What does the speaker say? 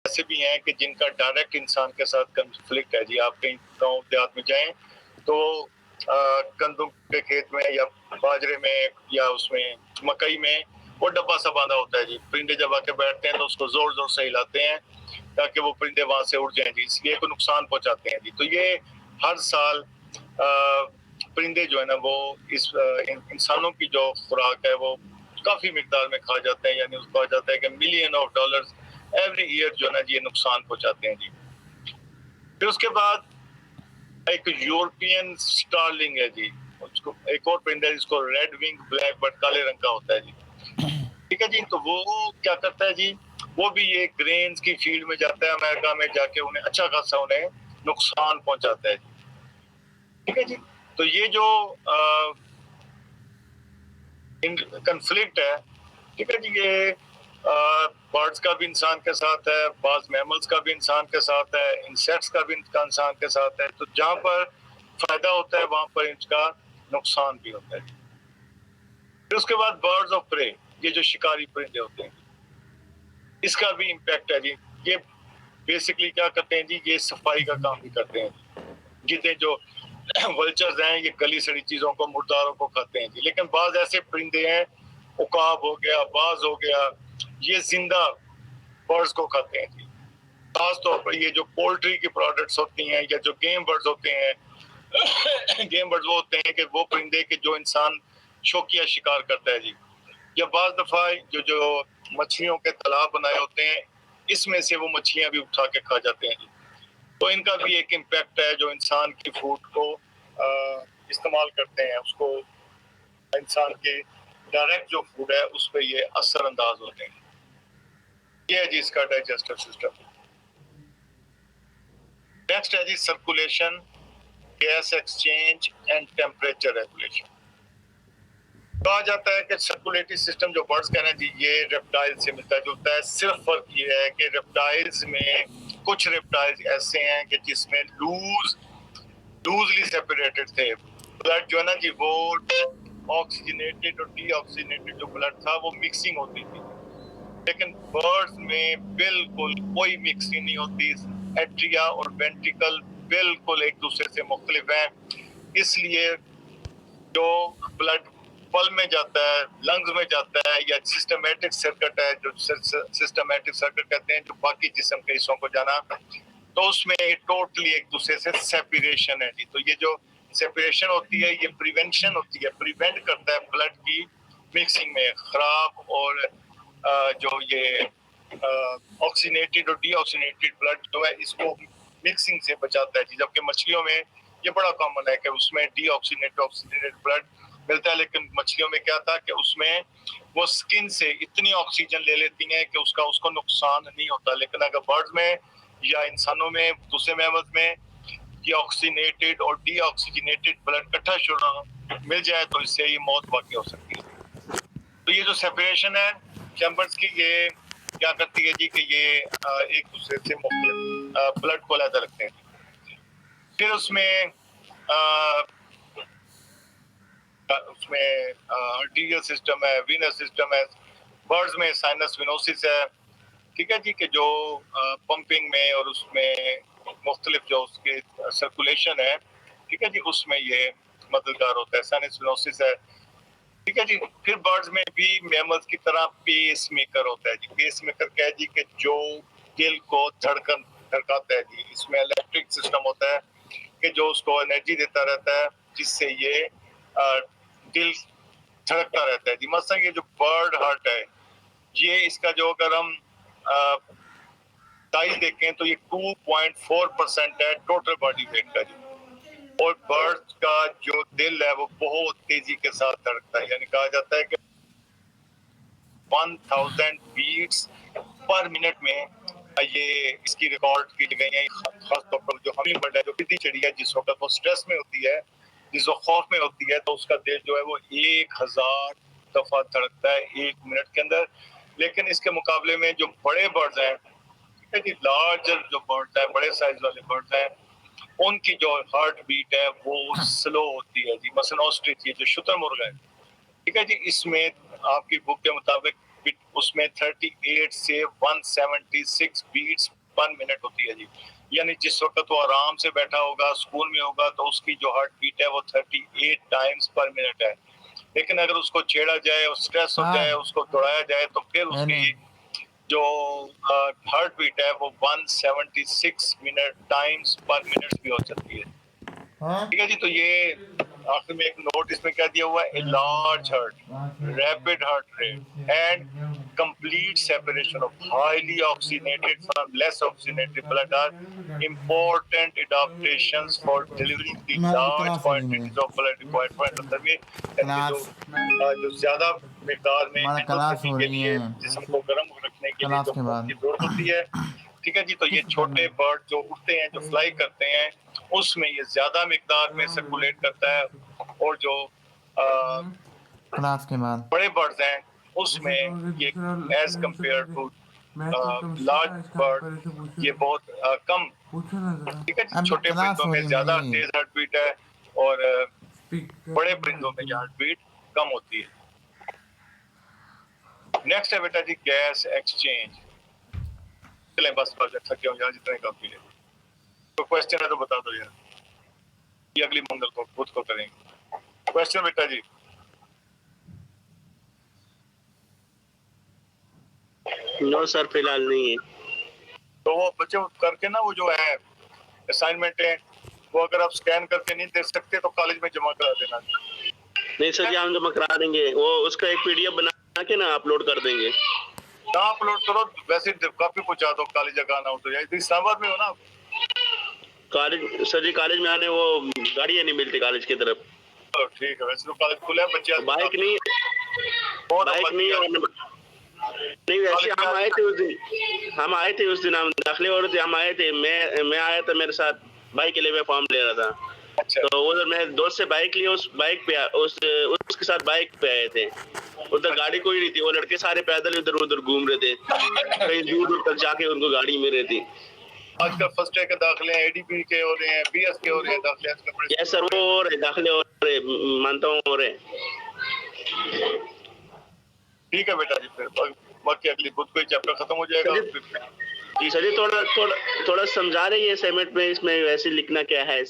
ऐसे भी हैं कि जिनका डायरेक्ट इंसान के साथ कंफ्लिक्ट है जी। आप कहीं गाँव देहात में जाएं तो गंदम के खेत में या बाजरे में या उसमें मकई में वो डब्बा सा बांधा होता है जी। परिंदे जब आके बैठते हैं तो उसको जोर जोर से हिलाते हैं ताकि वो परिंदे वहां से उड़ जाएं जी, इसलिए को नुकसान पहुंचाते हैं जी। तो ये हर साल परिंदे जो है ना वो इस इंसानों की जो खुराक है वो काफी मिकदार में खा जाते हैं, यानी उसको कहा जाता है कि $मिलियन एवरी ईयर जो है ना ये नुकसान पहुंचाते हैं जी। फिर उसके बाद एक यूरोपियन स्टारलिंग है जी, उसको एक और परिंदा है जिसको रेड विंग ब्लैक बर्ड काले रंग का होता है जी। ठीक है जी, तो वो क्या करता है जी, वो भी ये ग्रेन्स की फील्ड में जाता है, अमेरिका में जाके उन्हें अच्छा खासा उन्हें नुकसान पहुंचाता है जी। ठीक है जी, तो ये जो कंफ्लिक्ट है, ठीक है जी, ये बर्ड्स का भी इंसान के साथ है, बाज मैमल्स का भी इंसान के साथ है, इंसेक्ट्स का भी इंसान के साथ है। तो जहां पर फायदा होता है वहां पर इनका नुकसान भी होता है। फिर उसके बाद बर्ड्स ऑफ प्रे, ये जो शिकारी परिंदे होते हैं, इसका भी इम्पैक्ट है जी। ये बेसिकली क्या करते हैं जी, ये सफाई का काम भी करते हैं। जितने जो वल्चर्स हैं ये गली सड़ी चीजों को, मुर्दारों को खाते हैं जी। लेकिन बाज ऐसे परिंदे हैं, उकाब हो गया, बाज हो गया, ये जिंदा बर्ड्स को खाते हैं जी। खास तौर पर ये जो पोल्ट्री की प्रोडक्ट्स होती हैं या जो गेम बर्ड्स होते हैं गेम बर्ड्स वो होते हैं कि वो परिंदे के जो इंसान शौकिया शिकार करता है जी। या बाज दफा जो मछलियों के तालाब बनाए होते हैं, इसमें से वो मछलियां भी उठा के खा जाते हैं जी। तो इनका भी एक इम्पैक्ट है, जो इंसान की फूड को इस्तेमाल करते हैं उसको इंसान के डायरेक्ट जो फूड है उस पर ये असरअंदाज होते हैं। ये है जी इसका डाइजेस्टिव सिस्टम। नेक्स्ट है जी circulation, gas exchange and temperature regulation. कहा जाता है कि सर्कुलेटरी सिस्टम जो बर्ड्स का है जी, ये रेप्टाइल से मिलता जुलता है। सिर्फ फर्क ये है कि रेप्टाइल्स में कुछ रेप्टाइल्स ऐसे हैं कि जिसमें लूजली सेपरेटेड थे। ब्लड जो है ना जी वो ऑक्सीजनेटेड और डीऑक्सीजनेटेड जो ब्लड था वो मिक्सिंग होती थी, लेकिन बर्ड्स में बिल्कुल कोई मिक्सिंग नहीं होती। एट्रिया और वेंट्रिकल बिल्कुल एक दूसरे से मुख्तलिफ हैं, इसलिए जो ब्लड पल में जाता है, लंग्स में जाता है, या सिस्टमेटिक सर्किट है, जो सिस्टमेटिक सर्किट कहते हैं, जो बाकी जिस्म के हिस्सों को जाना, तो उसमें टोटली एक दूसरे से सेपरेशन है जी। तो ये जो सेपरेशन होती है ये प्रिवेंशन होती है, प्रिवेंट करता है ब्लड की मिक्सिंग में खराब, और जो ये ऑक्सीनेटेड और डीऑक्सीनेटेड ब्लड जो है इसको मिक्सिंग से बचाता है जी। जबकि मछलियों में ये बड़ा कॉमन है कि उसमें डीऑक्सीनेटेड ऑक्सीनेटेड ब्लड मिलता है, लेकिन मछलियों में क्या था कि उसमें वो स्किन से इतनी ऑक्सीजन ले लेती हैं कि उसको नुकसान नहीं होता। लेकिन अगर बर्ड्स में या इंसानों में, दूसरे मैमल्स में ये ऑक्सीनेटेड और डीऑक्सीजनेटेड ब्लड इकट्ठा शुरू मिल जाए तो इससे ये मौत वाकई हो सकती है। तो ये जो सेपरेशन है चैम्बर्स की, ये क्या करती है जी कि ये एक दूसरे से मुख्तलिफ ब्लड को अलग रखते हैं। फिर उसमें आर्टीरियल सिस्टम है, वीनस सिस्टम है। बर्ड्स में साइनस विनोसिस है, ठीक है जी, कि जो पंपिंग में और उसमें मुख्तलिफ जो उसके सर्कुलेशन है, ठीक है जी, उसमें ये मददगार होता है। साइनस विनोसिस है, ठीक है जी। फिर बर्ड्स में भी मैमल्स की तरह पेस मेकर होता है जी। पेस मेकर क्या है जी कि जो दिल को धड़काता है जी। इसमें इलेक्ट्रिक सिस्टम होता है कि जो उसको एनर्जी देता रहता है, जिससे ये दिल धड़कता रहता है जी। मसलन ये जो बर्ड हार्ट है, ये इसका जो अगर हम साइज देखें तो ये 2.4% है टोटल बॉडी वेट का जी। और बर्ड का जो दिल है वो बहुत तेजी के साथ धड़कता है, यानी कहा जाता है कि 1000 बीट्स पर मिनट में ये इसकी रिकॉर्ड की गई है। खासतौर पर जो हमिंग बर्ड है, जो बिल्ली चिड़िया, जिस वक्त वो स्ट्रेस में होती है, जिस वक्त खौफ में होती है, तो उसका दिल जो है वो 1000 दफा धड़कता है 1 मिनट के अंदर। लेकिन इसके मुकाबले में जो बड़े बर्ड्स हैं, लार्जर जो बर्ड्स हैं, बड़े साइज वाले बर्ड्स हैं, उनकी जो हार्ट बीट है वो स्लो होती है जी। मसलन ऑस्ट्रिच, ये जो शुतुरमुर्ग है, ठीक है जी, इसमें आपकी बुक के मुताबिक उसमें 38 से 176 बीट्स पर मिनट होती है जी। यानी जिस वक्त वो आराम से बैठा होगा, स्कूल में होगा, तो उसकी जो हार्ट बीट है वो 38 टाइम्स पर मिनट है। लेकिन अगर उसको छेड़ा जाए और स्ट्रेस हो जाए, उसको दौड़ाया जाए, तो फिर उसकी जो हार्ट बीट है वो 176 मिनट टाइम्स पर मिनट भी हो सकती है। ठीक है जी। तो ये आखिर में एक नोट इसमें क्या दिया हुआ है, a large heart, rapid heart rate and complete separation of highly oxygenated from less oxygenated blood are important adaptations for delivering the large quantities of blood required for endothermy। जो ज्यादा मिकदार में एंडोथर्मी के लिए जिस्म को गर्म रखने के लिए जो खून की जरूरत होती है। ठीक है जी। तो ये छोटे बर्ड जो उड़ते हैं, जो फ्लाई करते हैं, उसमें ये ज्यादा मिकदार में सर्कुलेट करता है, और जो क्लास के बाद बड़े बर्ड्स हैं उसमें ये as compare to large bird ये बहुत कम। ठीक है। छोटे परिंदों में ज्यादा तेज हार्ट बीट है और बड़े परिंदों में हार्ट बीट कम होती है। नेक्स्ट है बेटा जी गैस एक्सचेंज। चले बस थके हो यार, जितने काफी है। तो क्वेश्चन है तो बता दो यार, ये अगली मंगल को खुद को करेंगे। क्वेश्चन बेटा जी। नो सर, फिलहाल नहीं है। तो वो बच्चे करके ना, वो जो है असाइनमेंट है, वो अगर आप स्कैन करके नहीं दे सकते तो कॉलेज में जमा करा देना। नहीं सर जी, हम जमा करा देंगे। वो उसका एक पीडीएफ बना के ना अपलोड कर देंगे। ना अपलोड करो, वैसे कॉपी पहुंचा दो कॉलेज अगर आना हो तो। यार इस्लामाबाद में हो ना कॉलेज? सर जी कॉलेज में आने वो गाड़ियाँ नहीं मिलती कॉलेज की तरफ। चलो ठीक है, वैसे तो कॉलेज खुले हैं, बच्चे बाइक नहीं, बाइक नहीं वैसे हम आए थे उस दिन हम दाखिले हो रहे थे, हम आए थे, मैं आया था, मेरे साथ बाइक के लिए मैं फॉर्म ले रहा था। अच्छा। तो उधर मैं दोस्त से बाइक लिया, उस बाइक पे उसके साथ बाइक पे आए थे। उधर गाड़ी कोई नहीं थी, वो लड़के सारे पैदल इधर उधर घूम रहे थे, कहीं दूर दूर तक जाके उनको गाड़ी मिल रही थी। आजकल फर्स्ट ईयर के दाखिले एडीपी के हो रहे हैं, बीएस के हो रहे हैं दाखिले आजकल। यस सर, वो हो रहे दाखिले हो रहे, मानता हूँ हो रहे। ठीक है बेटा जी, फिर बाकी अगली बुध को चैप्टर खत्म हो जाएगा। जी सर जी, थोड़ा समझा रही है असाइनमेंट में, इसमें वैसे लिखना क्या है।